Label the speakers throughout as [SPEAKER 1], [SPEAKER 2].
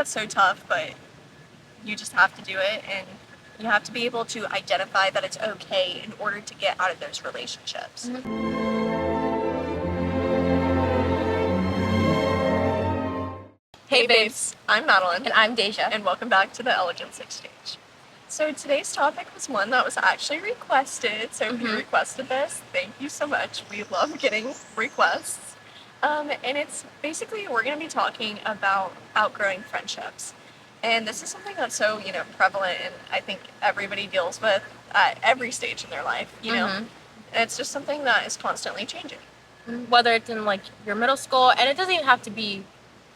[SPEAKER 1] that's so tough, but you just have to do it, and you have to be able to identify that it's okay in order to get out of those relationships. Hey babes, I'm Madeline.
[SPEAKER 2] And I'm Deja.
[SPEAKER 1] And welcome back to the Elegant Six Stage. So today's topic was one that was actually requested, so if you requested this, thank you so much. We love getting requests. And it's basically, we're going to be talking about outgrowing friendships. And this is something that's so, prevalent, and I think everybody deals with at every stage in their life, know? And it's just something that is constantly changing.
[SPEAKER 2] Whether it's in like your middle school, and it doesn't even have to be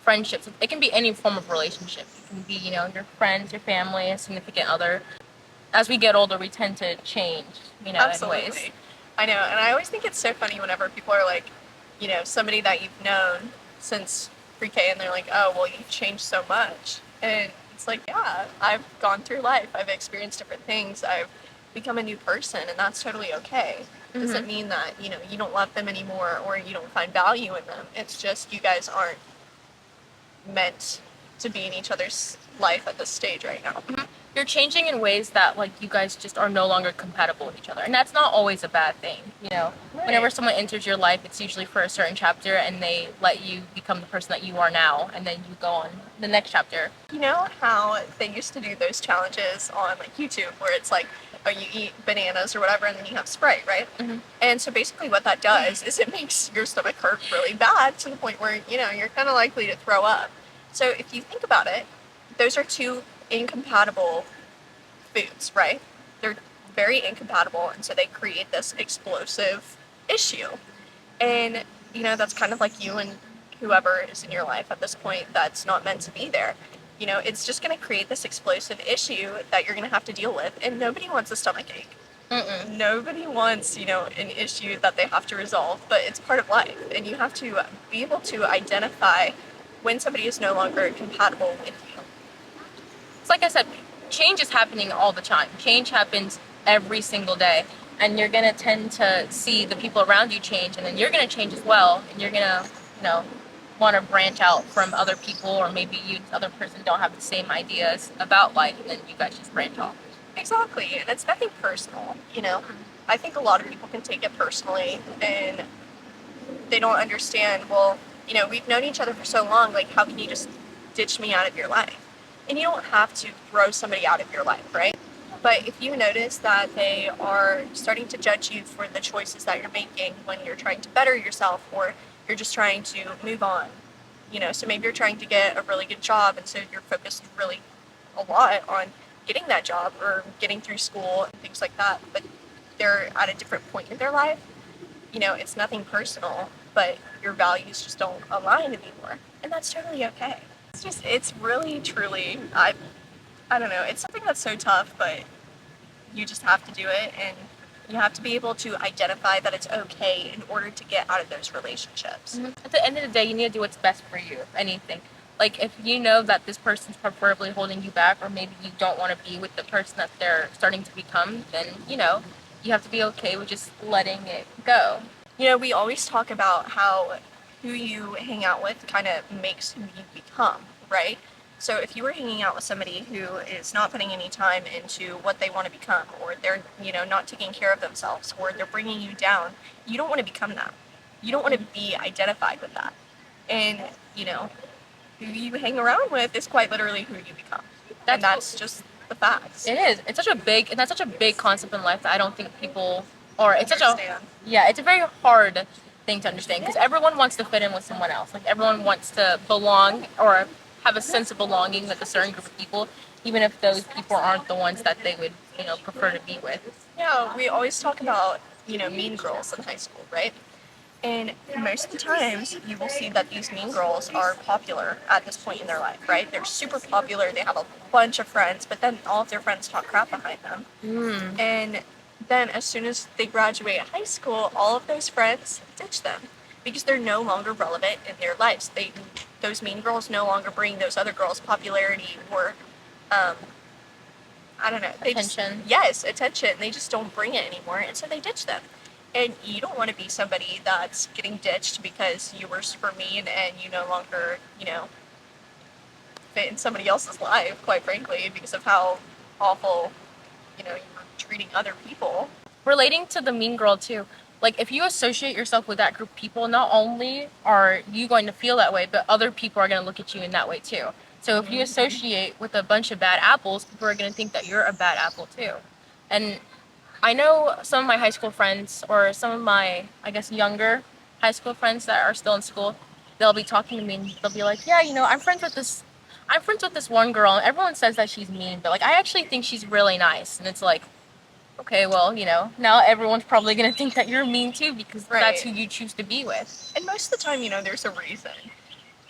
[SPEAKER 2] friendships. It can be any form of relationship. It can be, your friends, your family, a significant other. As we get older, we tend to change,
[SPEAKER 1] Absolutely.
[SPEAKER 2] in ways.
[SPEAKER 1] I know, and I always think it's so funny whenever people are like, somebody that you've known since pre-K, and they're like, oh, well, you've changed so much. And it's like, yeah, I've gone through life. I've experienced different things. I've become a new person, and that's totally okay. Doesn't mean that, you don't love them anymore or you don't find value in them. It's just you guys aren't meant to be in each other's life at this stage right now.
[SPEAKER 2] You're changing in ways that like you guys just are no longer compatible with each other, and that's not always a bad thing.
[SPEAKER 1] Right.
[SPEAKER 2] Whenever someone enters your life, it's usually for a certain chapter, and they let you become the person that you are now, and then you go on the next chapter.
[SPEAKER 1] You know how they used to do those challenges on like YouTube where it's like, oh, you eat bananas or whatever, and then you have Sprite, right? And so basically what that does is it makes your stomach hurt really bad to the point where, you're kind of likely to throw up. So if you think about it, those are two incompatible foods, right? They're very incompatible, and so they create this explosive issue. And, that's kind of like you and whoever is in your life at this point that's not meant to be there. It's just going to create this explosive issue that you're going to have to deal with, and nobody wants a stomach ache. Nobody wants, an issue that they have to resolve, but it's part of life, and you have to be able to identify when somebody is no longer compatible with you.
[SPEAKER 2] It's like I said, change is happening all the time. Change happens every single day, and you're gonna tend to see the people around you change, and then you're gonna change as well, and you're gonna, want to branch out from other people, or maybe you, the other person, don't have the same ideas about life, and then you guys just branch off.
[SPEAKER 1] Exactly, and it's nothing personal, I think a lot of people can take it personally, and they don't understand, well, we've known each other for so long, like, how can you just ditch me out of your life? And you don't have to throw somebody out of your life, right? But if you notice that they are starting to judge you for the choices that you're making when you're trying to better yourself, or you're just trying to move on, so maybe you're trying to get a really good job, and so you're focused really a lot on getting that job or getting through school and things like that, but they're at a different point in their life, it's nothing personal, but your values just don't align anymore, and that's totally okay. It's really, truly, I don't know, it's something that's so tough, but you just have to do it, and you have to be able to identify that it's okay in order to get out of those relationships.
[SPEAKER 2] At the end of the day, you need to do what's best for you, if anything. Like, if you know that this person's preferably holding you back, or maybe you don't want to be with the person that they're starting to become, then, you have to be okay with just letting it go.
[SPEAKER 1] We always talk about how who you hang out with kind of makes who you become, right? So if you were hanging out with somebody who is not putting any time into what they want to become, or they're, not taking care of themselves, or they're bringing you down, you don't want to become that. You don't want to be identified with that. And, who you hang around with is quite literally who you become. That's just the facts.
[SPEAKER 2] It is. It's such a big concept in life that I don't think people, or it's
[SPEAKER 1] understand.
[SPEAKER 2] It's a very hard thing to understand, because everyone wants to fit in with someone else. Like, everyone wants to belong or have a sense of belonging with a certain group of people, even if those people aren't the ones that they would, prefer to be with.
[SPEAKER 1] Yeah, we always talk about, mean girls in high school, right? And most of the times, you will see that these mean girls are popular at this point in their life, right? They're super popular, they have a bunch of friends, but then all of their friends talk crap behind them. And then as soon as they graduate high school, all of those friends ditch them because they're no longer relevant in their lives. Those mean girls no longer bring those other girls popularity or, I don't know.
[SPEAKER 2] Attention.
[SPEAKER 1] Attention. They just don't bring it anymore, and so they ditch them. And you don't want to be somebody that's getting ditched because you were super mean and you no longer, fit in somebody else's life, quite frankly, because of how awful, you were treating other people.
[SPEAKER 2] Relating to the mean girl too, like if you associate yourself with that group of people, not only are you going to feel that way, but other people are going to look at you in that way too. So if you associate with a bunch of bad apples, people are going to think that you're a bad apple too. And I know some of my high school friends, or some of my, I guess, younger high school friends that are still in school, they'll be talking to me and they'll be like, yeah, I'm friends with this one girl and everyone says that she's mean, but like I actually think she's really nice. And it's like, okay, well, now everyone's probably going to think that you're mean too because that's who you choose to be with.
[SPEAKER 1] And most of the time, there's a reason.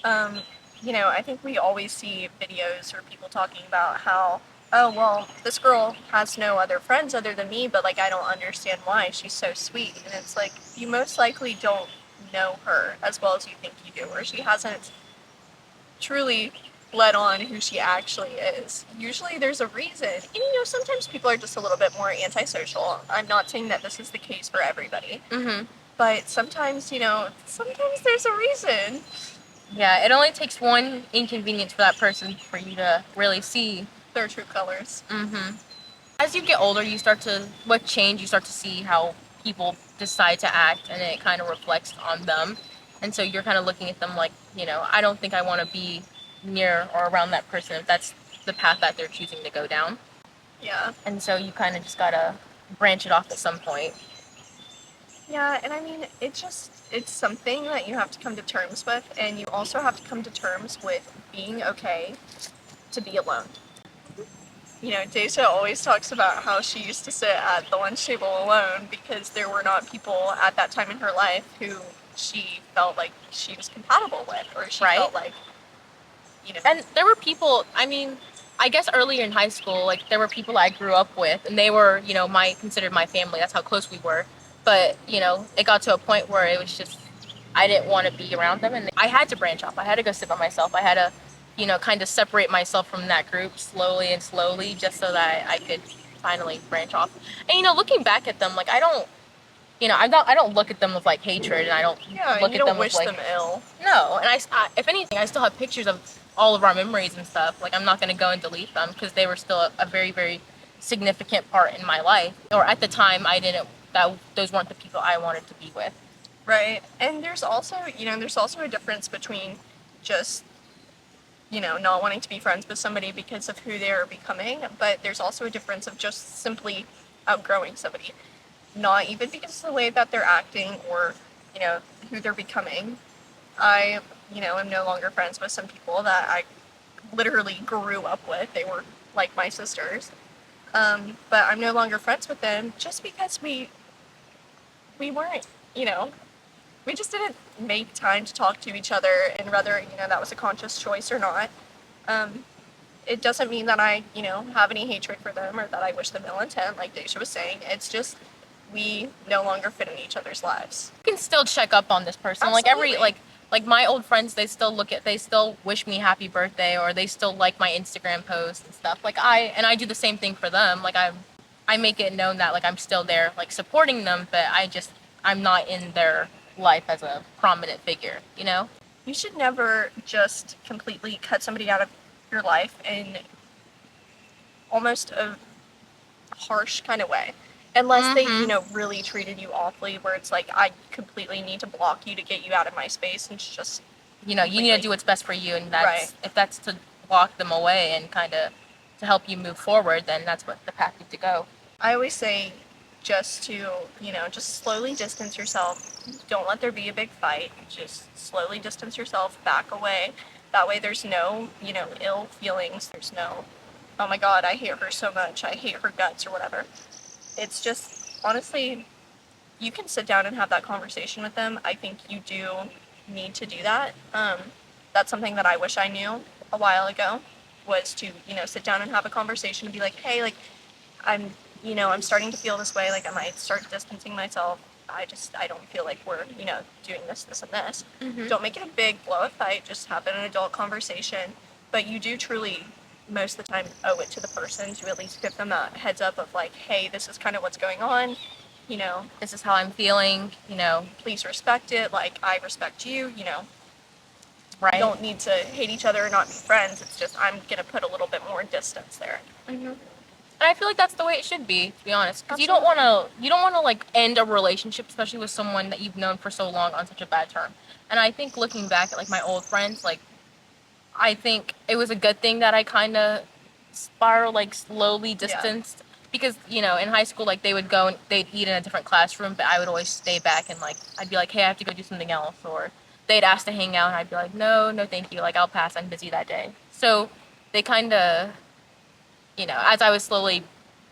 [SPEAKER 1] Um, I think we always see videos or people talking about how, oh, well, this girl has no other friends other than me, but like, I don't understand why. She's so sweet. And it's like, you most likely don't know her as well as you think you do, or she hasn't truly let on who she actually is. Usually there's a reason. And sometimes people are just a little bit more antisocial. I'm not saying that this is the case for everybody.
[SPEAKER 2] Mm-hmm.
[SPEAKER 1] But sometimes, sometimes there's a reason.
[SPEAKER 2] Yeah, it only takes one inconvenience for that person for you to really see
[SPEAKER 1] their true colors.
[SPEAKER 2] Mm-hmm. As you get older, you start to see how people decide to act, and it kind of reflects on them. And so you're kind of looking at them like, I don't think I want to be near or around that person if that's the path that they're choosing to go down.
[SPEAKER 1] Yeah.
[SPEAKER 2] And so you kind of just gotta branch it off at some point.
[SPEAKER 1] Yeah, and I mean, it's something that you have to come to terms with, and you also have to come to terms with being okay to be alone. Deja always talks about how she used to sit at the lunch table alone because there were not people at that time in her life who she felt like she was compatible with, or she felt like,
[SPEAKER 2] And there were people, I mean, I guess earlier in high school, like, there were people I grew up with, and they were, considered my family. That's how close we were. But, it got to a point where it was just, I didn't want to be around them, and I had to branch off. I had to go sit by myself. I had to, kind of separate myself from that group slowly, just so that I could finally branch off. And, looking back at them, like, I don't look at them with like hatred, and I don't look at them
[SPEAKER 1] wish
[SPEAKER 2] with like
[SPEAKER 1] them ill.
[SPEAKER 2] No, and if anything, I still have pictures of all of our memories and stuff. Like, I'm not going to go and delete them because they were still a very, very significant part in my life. Or at the time, those weren't the people I wanted to be with.
[SPEAKER 1] Right. And there's also a difference between just, not wanting to be friends with somebody because of who they're becoming, but there's also a difference of just simply outgrowing somebody. Not even because of the way that they're acting or, who they're becoming. I, am no longer friends with some people that I literally grew up with. They were like my sisters. But I'm no longer friends with them just because we weren't, we just didn't make time to talk to each other, and whether, that was a conscious choice or not. It doesn't mean that I, have any hatred for them or that I wish them ill intent, like Daisha was saying. It's just we no longer fit in each other's lives.
[SPEAKER 2] You can still check up on this person.
[SPEAKER 1] Absolutely.
[SPEAKER 2] Like my old friends, they still wish me happy birthday, or they still like my Instagram posts and stuff. I do the same thing for them. Like, I make it known that like I'm still there, like supporting them, but I'm not in their life as a prominent figure,
[SPEAKER 1] You should never just completely cut somebody out of your life in almost a harsh kind of way. Unless they, really treated you awfully, where it's like, I completely need to block you to get you out of my space, and just,
[SPEAKER 2] you need to do what's best for you, and if that's to block them away and kind of to help you move forward, then that's what the path needs to go.
[SPEAKER 1] I always say just to, just slowly distance yourself. Don't let there be a big fight. Just slowly distance yourself, back away. That way there's no, ill feelings. There's no, oh my God, I hate her so much. I hate her guts or whatever. It's just, honestly, you can sit down and have that conversation with them. I think you do need to do that. That's something that I wish I knew a while ago, was to, sit down and have a conversation and be like, hey, like, I'm starting to feel this way. Like, I might start distancing myself. I don't feel like we're, doing this, and this.
[SPEAKER 2] Mm-hmm.
[SPEAKER 1] Don't make it a big blow up fight. Just have an adult conversation. But you do truly, most of the time, owe it to the person to at least give them a heads up of like, hey, this is kind of what's going on.
[SPEAKER 2] This is how I'm feeling,
[SPEAKER 1] Please respect it. Like, I respect you,
[SPEAKER 2] Right.
[SPEAKER 1] You don't need to hate each other or not be friends. It's just I'm gonna put a little bit more distance there.
[SPEAKER 2] And I feel like that's the way it should be, to be honest, because
[SPEAKER 1] Absolutely.
[SPEAKER 2] you don't want to like end a relationship, especially with someone that you've known for so long on such a bad term. And I think looking back at like my old friends, like I think it was a good thing that I kind of like slowly distanced because in high school like they would go and they'd eat in a different classroom, but I would always stay back and like I'd be like, hey, I have to go do something else, or they'd ask to hang out and I'd be like, no, no, thank you, like I'll pass, I'm busy that day. So they kind of, as I was slowly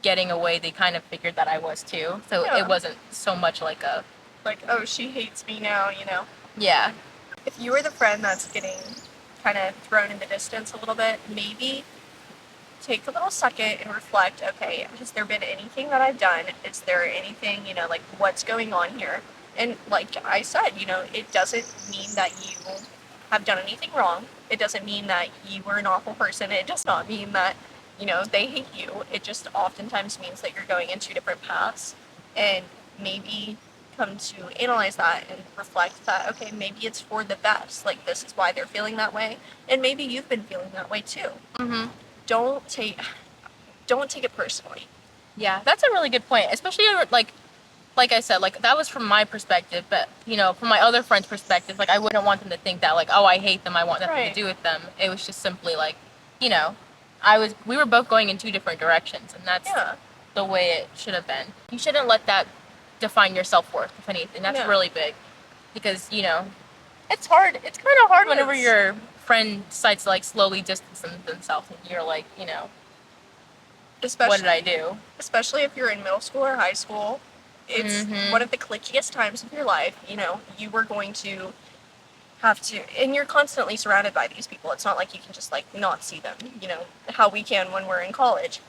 [SPEAKER 2] getting away, they kind of figured that I was too. So
[SPEAKER 1] Yeah.
[SPEAKER 2] it wasn't so much like a
[SPEAKER 1] Like, oh, she hates me now,
[SPEAKER 2] yeah.
[SPEAKER 1] If you were the friend that's getting kind of thrown in the distance a little bit, maybe take a little second and reflect, okay, has there been anything that I've done? Is there anything, like what's going on here? And like I said, it doesn't mean that you have done anything wrong. It doesn't mean that you were an awful person. It does not mean that, they hate you. It just oftentimes means that you're going in two different paths. And maybe come to analyze that and reflect that, okay, maybe it's for the best. Like, this is why they're feeling that way. And maybe you've been feeling that way too.
[SPEAKER 2] Mm-hmm.
[SPEAKER 1] Don't take it personally.
[SPEAKER 2] Yeah, that's a really good point, especially like I said, like that was from my perspective, but from my other friends' perspective, like I wouldn't want them to think that like, oh, I hate them, I want nothing to do with them. It was just simply like, we were both going in two different directions, and that's the way it should have been. You shouldn't let that define your self-worth, if anything. That's really big, because it's hard. It's kind of hard whenever your friend decides to like slowly distance themselves, and you're like,
[SPEAKER 1] especially,
[SPEAKER 2] what did I do?
[SPEAKER 1] Especially if you're in middle school or high school. It's one of the clickiest times of your life. You were going to have to, and you're constantly surrounded by these people. It's not like you can just like not see them, how we can when we're in college.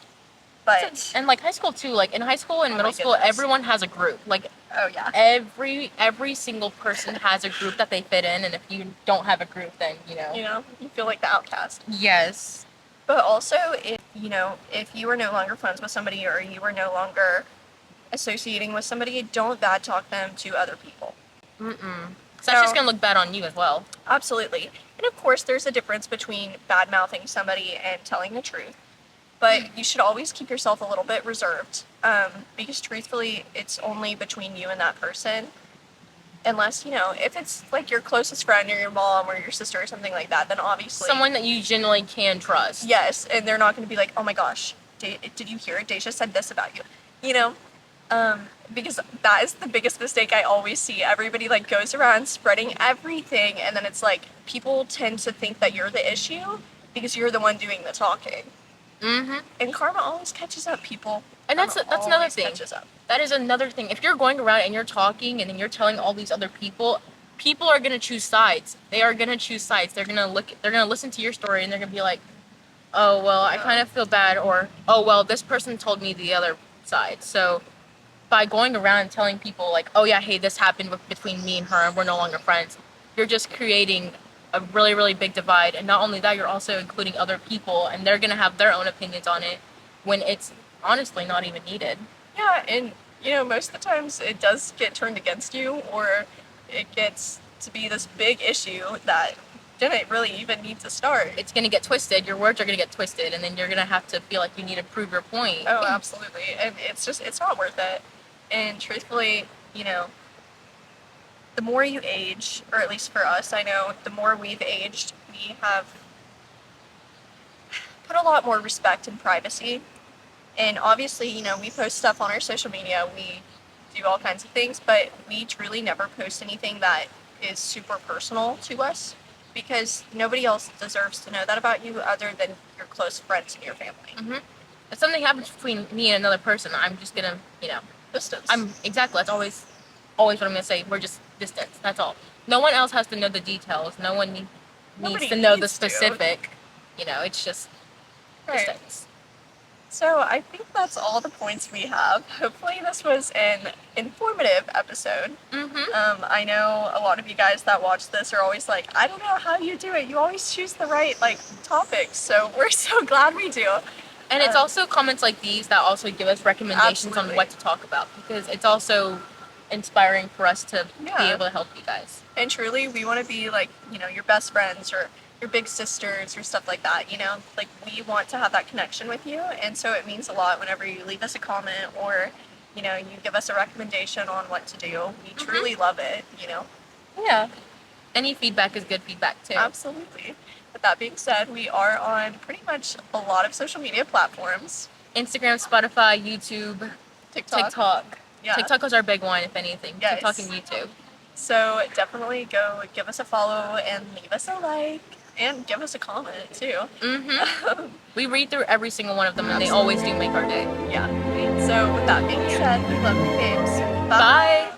[SPEAKER 1] But
[SPEAKER 2] and like high school too, like in high school and middle school, everyone has a group. Like every single person has a group that they fit in, and if you don't have a group, then
[SPEAKER 1] you feel like the outcast.
[SPEAKER 2] Yes.
[SPEAKER 1] But also, if you were no longer friends with somebody or you were no longer associating with somebody, don't bad talk them to other people.
[SPEAKER 2] So that's just gonna look bad on you as well.
[SPEAKER 1] Absolutely. And of course, there's a difference between bad mouthing somebody and telling the truth. But you should always keep yourself a little bit reserved, because truthfully, it's only between you and that person. Unless, if it's like your closest friend or your mom or your sister or something like that, then obviously
[SPEAKER 2] someone that you genuinely can trust.
[SPEAKER 1] Yes, and they're not going to be like, oh my gosh, did you hear it? Deja said this about you. Because that is the biggest mistake I always see. Everybody like goes around spreading everything, and then it's like people tend to think that you're the issue because you're the one doing the talking. And karma always catches up, people.
[SPEAKER 2] And that's another thing. That is another thing. If you're going around and you're talking and then you're telling all these other people are gonna choose sides. They are gonna choose sides. They're gonna listen to your story and they're gonna be like, oh well, I kind of feel bad, or oh well, this person told me the other side. So by going around and telling people like, oh yeah, hey, this happened between me and her and we're no longer friends, you're just creating a really, really big divide. And not only that, you're also including other people, and they're gonna have their own opinions on it when it's honestly not even needed.
[SPEAKER 1] Yeah, and most of the times it does get turned against you, or it gets to be this big issue that didn't really even need to start.
[SPEAKER 2] It's gonna get twisted. Your words are gonna get twisted, and then you're gonna have to feel like you need to prove your point.
[SPEAKER 1] Oh, absolutely. And it's not worth it. And truthfully, the more you age, or at least for us, I know the more we've aged, we have put a lot more respect in privacy. And obviously, we post stuff on our social media, we do all kinds of things, but we truly never post anything that is super personal to us, because nobody else deserves to know that about you other than your close friends and your family.
[SPEAKER 2] If something happens between me and another person, I'm just gonna,
[SPEAKER 1] distance.
[SPEAKER 2] That's always what I'm gonna say. We're just distance. That's all. No one else has to know the details. No one needs to know the specific. It's just distance.
[SPEAKER 1] So I think that's all the points we have. Hopefully this was an informative episode. I know a lot of you guys that watch this are always like, I don't know how you do it. You always choose the right topics. So we're so glad we do.
[SPEAKER 2] And it's also comments like these that also give us recommendations on what to talk about, because it's also inspiring for us to be
[SPEAKER 1] Yeah.
[SPEAKER 2] able to help you guys.
[SPEAKER 1] And truly, we want to be like, your best friends or your big sisters or stuff like that, Like, we want to have that connection with you. And so it means a lot whenever you leave us a comment or, you give us a recommendation on what to do. We truly love it.
[SPEAKER 2] Yeah. Any feedback is good feedback too.
[SPEAKER 1] Absolutely. With that being said, we are on pretty much a lot of social media platforms.
[SPEAKER 2] Instagram, Spotify, YouTube, TikTok.
[SPEAKER 1] Yeah.
[SPEAKER 2] TikTok was our big one, if anything.
[SPEAKER 1] Yes.
[SPEAKER 2] TikTok and YouTube.
[SPEAKER 1] So definitely go give us a follow and leave us a like and give us a comment too.
[SPEAKER 2] We read through every single one of them, and they always do make our day.
[SPEAKER 1] Yeah. So with that being said, we love you, babes.
[SPEAKER 2] Bye.